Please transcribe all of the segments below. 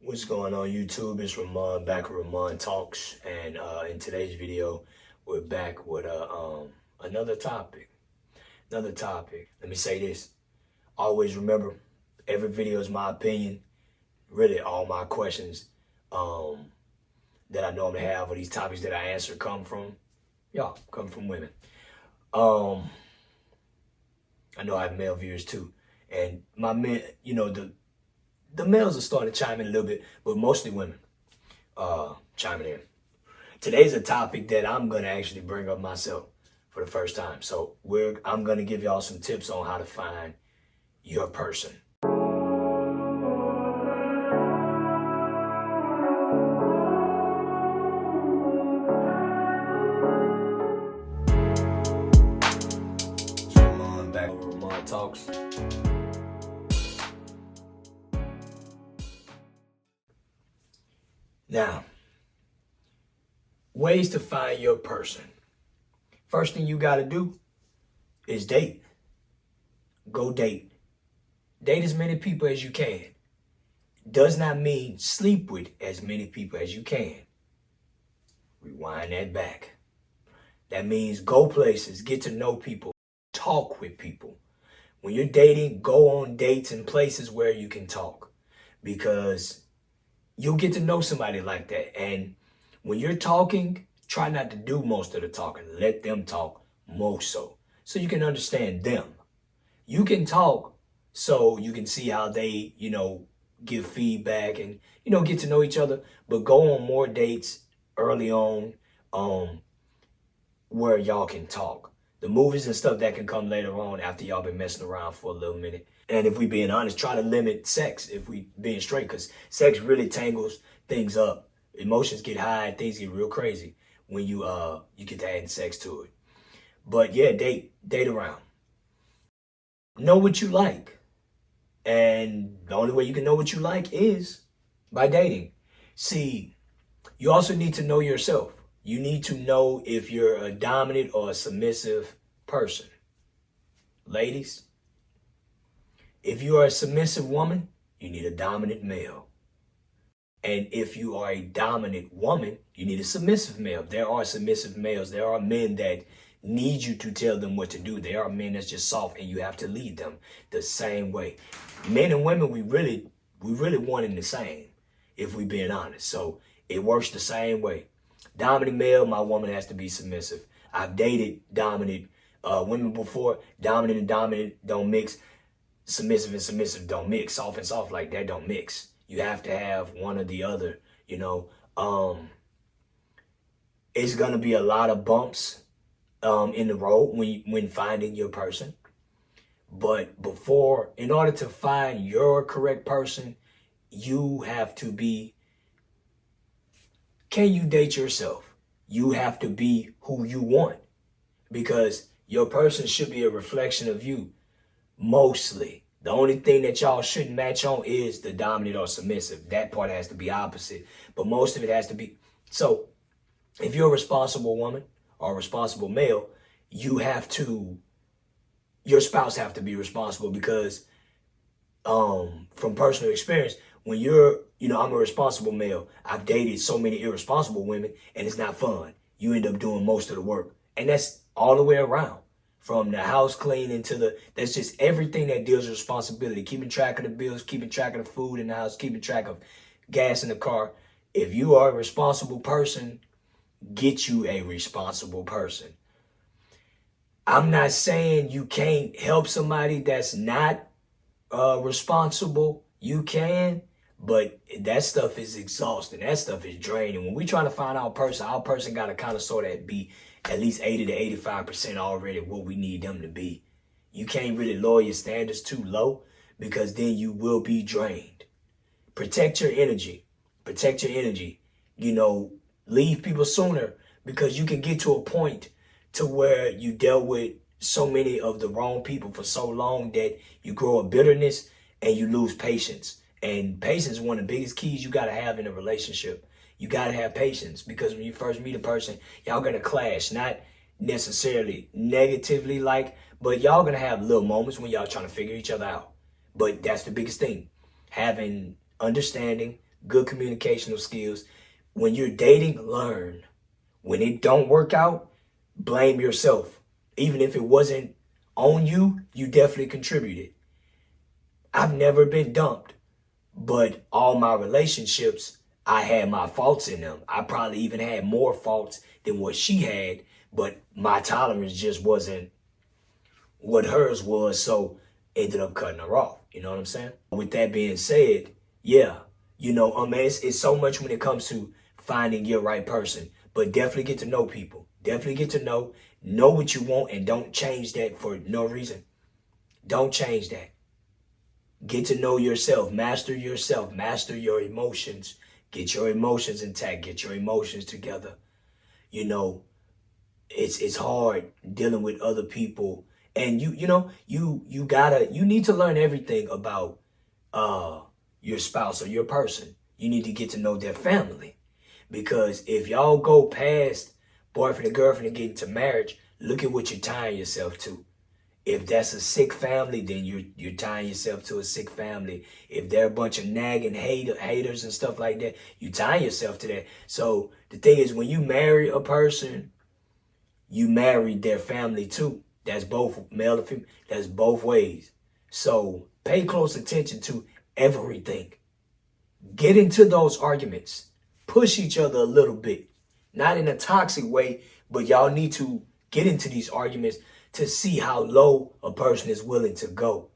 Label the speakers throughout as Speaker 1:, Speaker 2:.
Speaker 1: What's going on YouTube? It's Ramon back with Ramon Talks, and in today's video, we're back with another topic. Let me say this: always remember, every video is my opinion. Really, all my questions that I normally have, or these topics that I answer, come from women. I know I have male viewers too, and my men, the males are starting to chime in a little bit, but mostly women chiming in. Today's a topic that I'm going to actually bring up myself for the first time. So I'm going to give y'all some tips on how to find your person. So Ramon back with Ramon Talks. Now, ways to find your person. First thing you got to do is date. Go date. Date as many people as you can. Does not mean sleep with as many people as you can. Rewind that back. That means go places, get to know people, talk with people. When you're dating, go on dates and places where you can talk, because you'll get to know somebody like that. And when you're talking, try not to do most of the talking. Let them talk most so you can understand them. You can talk so you can see how they, give feedback and, get to know each other. But go on more dates early on where y'all can talk. The movies and stuff that can come later on after y'all been messing around for a little minute. And if we being honest, try to limit sex if we being straight, because sex really tangles things up. Emotions get high, things get real crazy when you get to add sex to it. But yeah, date around. Know what you like. And the only way you can know what you like is by dating. See, you also need to know yourself. You need to know if you're a dominant or a submissive person. Ladies, if you are a submissive woman, you need a dominant male. And if you are a dominant woman, you need a submissive male. There are submissive males. There are men that need you to tell them what to do. There are men that's just soft and you have to lead them the same way. Men and women, we really one and the same, if we being honest. So it works the same way. Dominant male, my woman has to be submissive. I've dated dominant women before. Dominant and dominant don't mix. Submissive and submissive don't mix. Soft and soft like that don't mix. You have to have one or the other, It's going to be a lot of bumps in the road when finding your person. But in order to find your correct person, you have to be, can you date yourself? You have to be who you want, because your person should be a reflection of you. Mostly. The only thing that y'all shouldn't match on is the dominant or submissive. That part has to be opposite. But most of it has to be. So if you're a responsible woman or a responsible male, your spouse have to be responsible, because from personal experience, when I'm a responsible male, I've dated so many irresponsible women and it's not fun. You end up doing most of the work. And that's all the way around. From the house cleaning to that's just everything that deals with responsibility. Keeping track of the bills, keeping track of the food in the house, keeping track of gas in the car. If you are a responsible person, get you a responsible person. I'm not saying you can't help somebody that's not responsible. You can, but that stuff is exhausting. That stuff is draining. When we try to find our person got to kind of sort of be at least 80 to 85% already what we need them to be. You can't really lower your standards too low, because then you will be drained. Protect your energy. Leave people sooner, because you can get to a point to where you dealt with so many of the wrong people for so long that you grow a bitterness and you lose patience. And patience is one of the biggest keys you got to have in a relationship. You got to have patience, because when you first meet a person, y'all going to clash, not necessarily negatively but y'all going to have little moments when y'all trying to figure each other out. But that's the biggest thing, having understanding, good communicational skills. When you're dating, learn. When it don't work out, blame yourself. Even if it wasn't on you, you definitely contributed. I've never been dumped, but all my relationships, I had my faults in them. I probably even had more faults than what she had, but my tolerance just wasn't what hers was, so ended up cutting her off. You know what I'm saying? With that being said, yeah, man, it's so much when it comes to finding your right person, but definitely get to know people. Definitely get to know what you want, and don't change that for no reason. Don't change that. Get to know yourself, master your emotions, get your emotions intact, get your emotions together. You know, it's hard dealing with other people, and you need to learn everything about your spouse or your person. You need to get to know their family, because if y'all go past boyfriend and girlfriend and get into marriage, look at what you're tying yourself to. If that's a sick family, then you're tying yourself to a sick family. If they're a bunch of nagging haters and stuff like that, you tie yourself to that. So the thing is, when you marry a person, you marry their family too. That's both male and female. That's both ways. So pay close attention to everything. Get into those arguments. Push each other a little bit. Not in a toxic way, but y'all need to get into these arguments to see how low a person is willing to go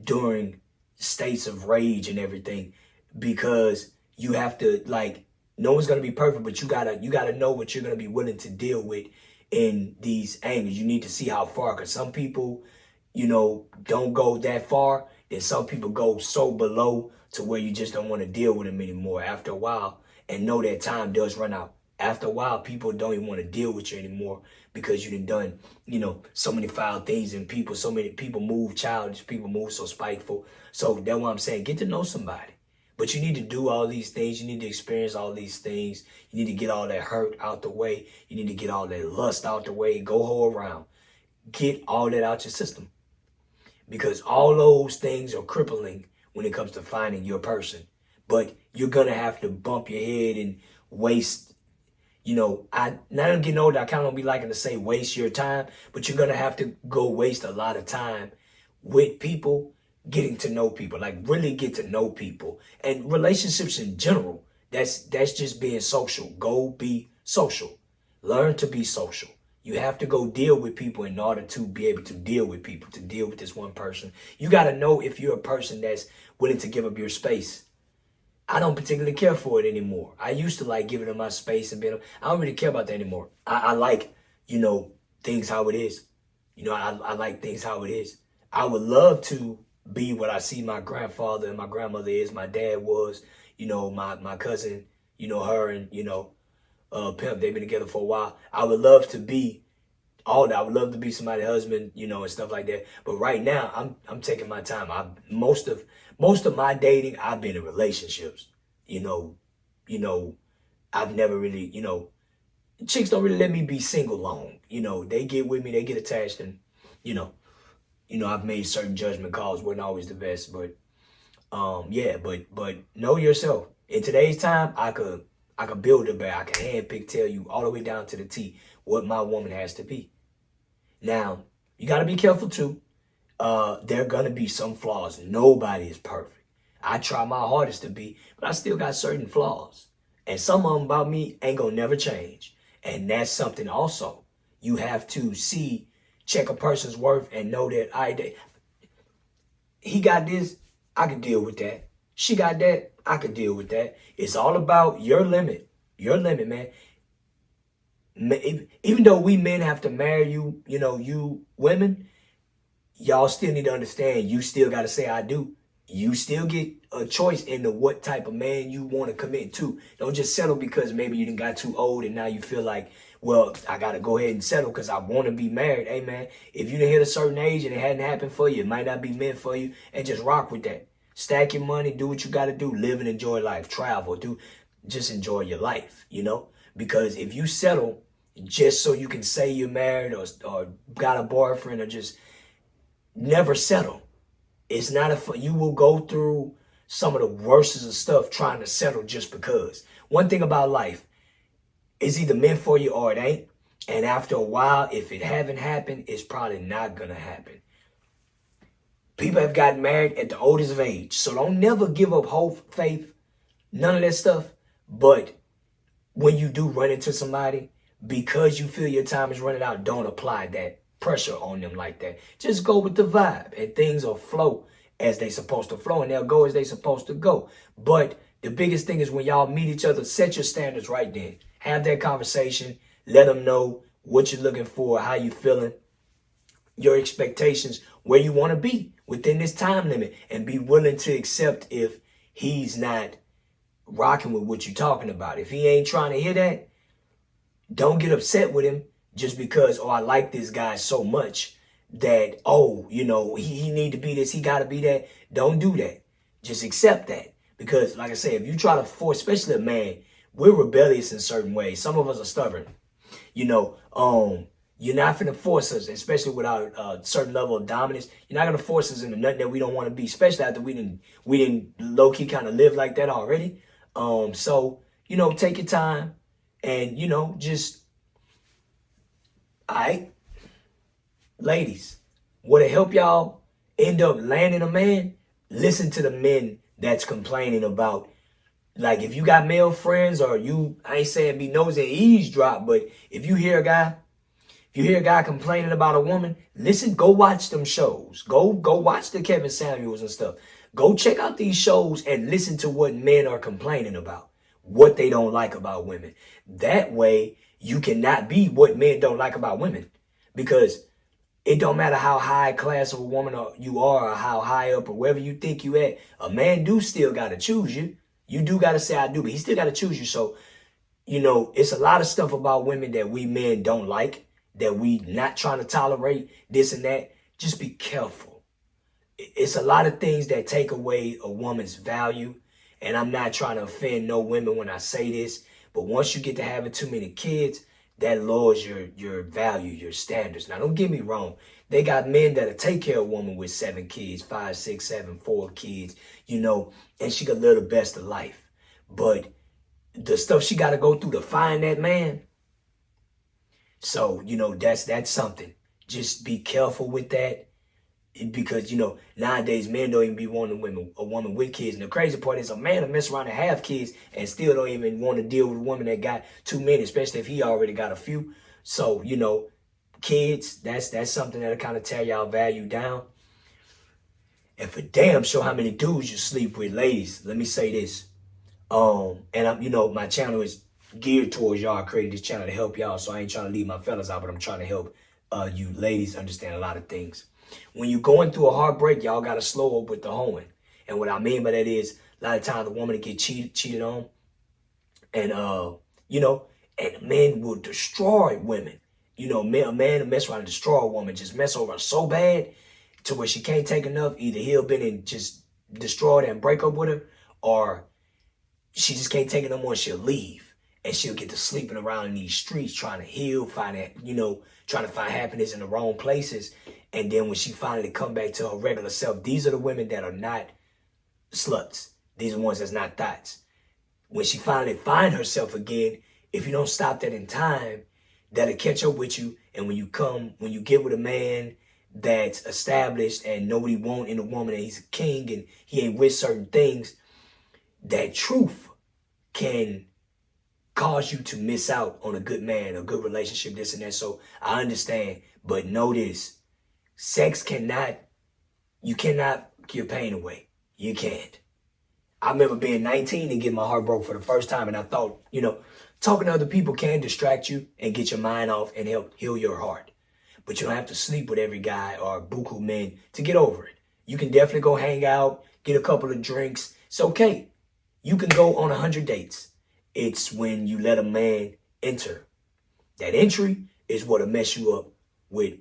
Speaker 1: during states of rage and everything, because you have to, like, no one's going to be perfect, but you gotta know what you're going to be willing to deal with in these angers. You need to see how far, because some people, don't go that far, and some people go so below to where you just don't want to deal with them anymore after a while, and know that time does run out. After a while, people don't even want to deal with you anymore, because you done, so many foul things, and so many people move childish, people move so spiteful. So that's what I'm saying. Get to know somebody. But you need to do all these things. You need to experience all these things. You need to get all that hurt out the way. You need to get all that lust out the way. Go hoe around. Get all that out your system. Because all those things are crippling when it comes to finding your person. But you're going to have to bump your head and waste. Now I'm getting older, I kind of don't be liking to say waste your time, but you're going to have to go waste a lot of time with people, getting to know people, like really get to know people, and relationships in general. That's just being social. Go be social. Learn to be social. You have to go deal with people in order to be able to deal with people, to deal with this one person. You got to know if you're a person that's willing to give up your space. I don't particularly care for it anymore. I used to like giving them my space and being. I don't really care about that anymore. I like, things how it is. I like things how it is. I would love to be what I see my grandfather and my grandmother is, my dad was, my cousin, her and, Pimp, they've been together for a while. I would love to be all that. I would love to be somebody's husband, and stuff like that. But right now, I'm taking my time. Most of my dating, I've been in relationships. I've never really, chicks don't really let me be single long. They get with me, they get attached, and I've made certain judgment calls, wasn't always the best, but but know yourself. In today's time, I could build a bear. I can handpick, tell you all the way down to the T what my woman has to be. Now, you got to be careful too. There are going to be some flaws. Nobody is perfect. I try my hardest to be, but I still got certain flaws. And some of them about me ain't going to never change. And that's something also. You have to check a person's worth and know that he got this, I can deal with that. She got that, I can deal with that. It's all about your limit. Your limit, man. Even though we men have to marry you, you women, y'all still need to understand, you still got to say I do. You still get a choice into what type of man you want to commit to. Don't just settle because maybe you done got too old and now you feel like, well, I got to go ahead and settle because I want to be married. Hey, man, if you done hit a certain age and it hadn't happened for you, it might not be meant for you, and just rock with that. Stack your money, do what you got to do, live and enjoy life, travel, just enjoy your life, because if you settle just so you can say you're married or got a boyfriend, or just never settle. It's not you will go through some of the worstest of stuff trying to settle just because. One thing about life, it's either meant for you or it ain't. And after a while, if it haven't happened, it's probably not going to happen. People have gotten married at the oldest of age. So don't never give up hope, faith, none of that stuff. But when you do run into somebody, because you feel your time is running out, don't apply that pressure on them like that. Just go with the vibe and things will flow as they supposed to flow and they'll go as they supposed to go. But the biggest thing is when y'all meet each other, set your standards right then. Have that conversation. Let them know what you're looking for, how you feeling, your expectations, where you want to be within this time limit, and be willing to accept if he's not rocking with what you're talking about. If he ain't trying to hear that, don't get upset with him just because, oh, I like this guy so much that, oh, you know, he need to be this, he got to be that. Don't do that. Just accept that. Because, like I said, if you try to force, especially a man, we're rebellious in certain ways. Some of us are stubborn. You know, you're not going to force us, especially without a certain level of dominance. You're not going to force us into nothing that we don't want to be, especially after we didn't low-key kind of live like that already. So, you know, take your time and, you know, just, all right, ladies, would it help y'all end up landing a man? Listen to the men that's complaining about, like, if you got male friends or you, I ain't saying be nosy and eavesdrop, but if you hear a guy complaining about a woman, listen, go watch them shows. Go watch the Kevin Samuels and stuff. Go check out these shows and listen to what men are complaining about, what they don't like about women. That way, you cannot be what men don't like about women, because it don't matter how high class of a woman you are or how high up or wherever you think you at, a man do still got to choose you. You do got to say I do, but he still got to choose you. So, you know, it's a lot of stuff about women that we men don't like, that we not trying to tolerate, this and that. Just be careful. It's a lot of things that take away a woman's value. And I'm not trying to offend no women when I say this, but once you get to having too many kids, that lowers your value, your standards. Now, don't get me wrong. They got men that'll take care of a woman with 7 kids, 5, 6, 7, 4 kids, you know, and she could live the best of life. But the stuff she got to go through to find that man. So, you know, that's something. Just be careful with that. Because, you know, nowadays men don't even be wanting a woman with kids. And the crazy part is a man will mess around and have kids and still don't even want to deal with a woman that got too many, especially if he already got a few. So, you know, kids, that's something that'll kind of tear y'all value down. And for damn sure how many dudes you sleep with, ladies, let me say this. And I'm, you know, my channel is geared towards y'all. I created this channel to help y'all. So I ain't trying to leave my fellas out, but I'm trying to help you ladies understand a lot of things. When you're going through a heartbreak, y'all got to slow up with the hoeing. And what I mean by that is a lot of times the woman get cheated on. And, you know, and men will destroy women. You know, a man will mess around and destroy a woman, just mess over her so bad to where she can't take enough. Either he'll been and just destroy her and break up with her, or she just can't take it no more and she'll leave. And she'll get to sleeping around in these streets trying to heal, trying to find happiness in the wrong places. And then when she finally come back to her regular self, these are the women that are not sluts. These are the ones that's not thoughts. When she finally find herself again, if you don't stop that in time, that'll catch up with you. And when you get with a man that's established and nobody want in a woman and he's a king and he ain't with certain things, that truth can cause you to miss out on a good man, a good relationship, this and that. So I understand, but know this. You cannot give pain away. You can't. I remember being 19 and getting my heart broke for the first time. And I thought, you know, talking to other people can distract you and get your mind off and help heal your heart. But you don't have to sleep with every guy or buku men to get over it. You can definitely go hang out, get a couple of drinks. It's okay. You can go on 100 dates. It's when you let a man enter. That entry is what'll mess you up with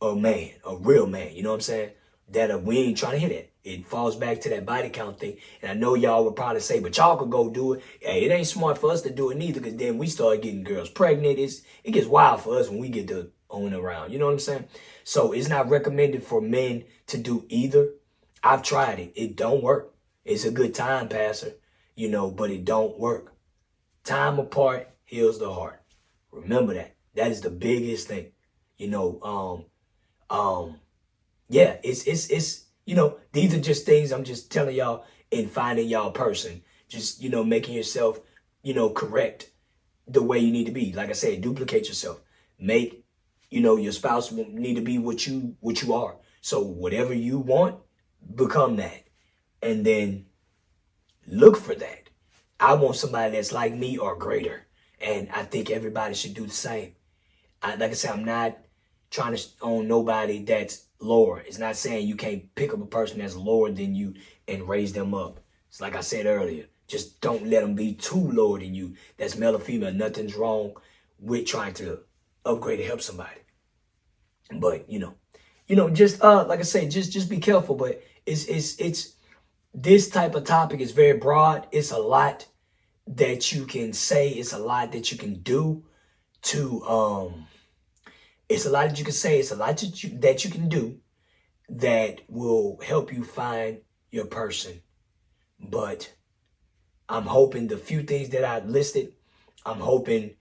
Speaker 1: a man, a real man, you know what I'm saying? That we ain't trying to hit it. It falls back to that body count thing. And I know y'all would probably say, but y'all could go do it. Hey, it ain't smart for us to do it neither, because then we start getting girls pregnant. It gets wild for us when we get to owning around. You know what I'm saying? So it's not recommended for men to do either. I've tried it. It don't work. It's a good time passer, but it don't work. Time apart heals the heart. Remember that. That is the biggest thing. You know, yeah, it's these are just things I'm just telling y'all in finding y'all person. Just, making yourself, correct the way you need to be. Like I said, duplicate yourself. Make, your spouse need to be what you are. So whatever you want, become that. And then look for that. I want somebody that's like me or greater. And I think everybody should do the same. Like I said, I'm not trying to own nobody that's lower. It's not saying you can't pick up a person that's lower than you and raise them up. It's like I said earlier. Just don't let them be too lower than you. That's male or female. Nothing's wrong with trying to upgrade and help somebody. But just like I say, just be careful. But it's this type of topic is very broad. It's a lot that you can say. It's a lot that you can do to it's a lot that you can say. It's a lot that you can do that will help you find your person. But I'm hoping the few things that I listed, I'm hoping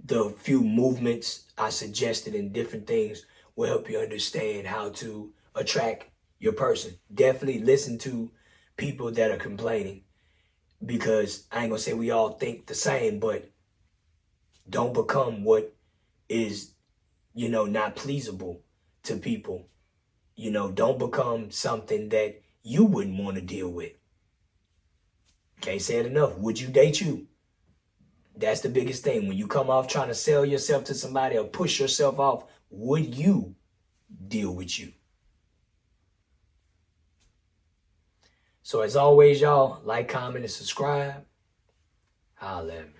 Speaker 1: the few movements I suggested and different things will help you understand how to attract your person. Definitely listen to people that are complaining, because I ain't gonna say we all think the same, but don't become what is, not pleasable to people. Don't become something that you wouldn't want to deal with. Can't say it enough. Would you date you? That's the biggest thing. When you come off trying to sell yourself to somebody or push yourself off, would you deal with you? So as always, y'all, like, comment, and subscribe. Holla at me.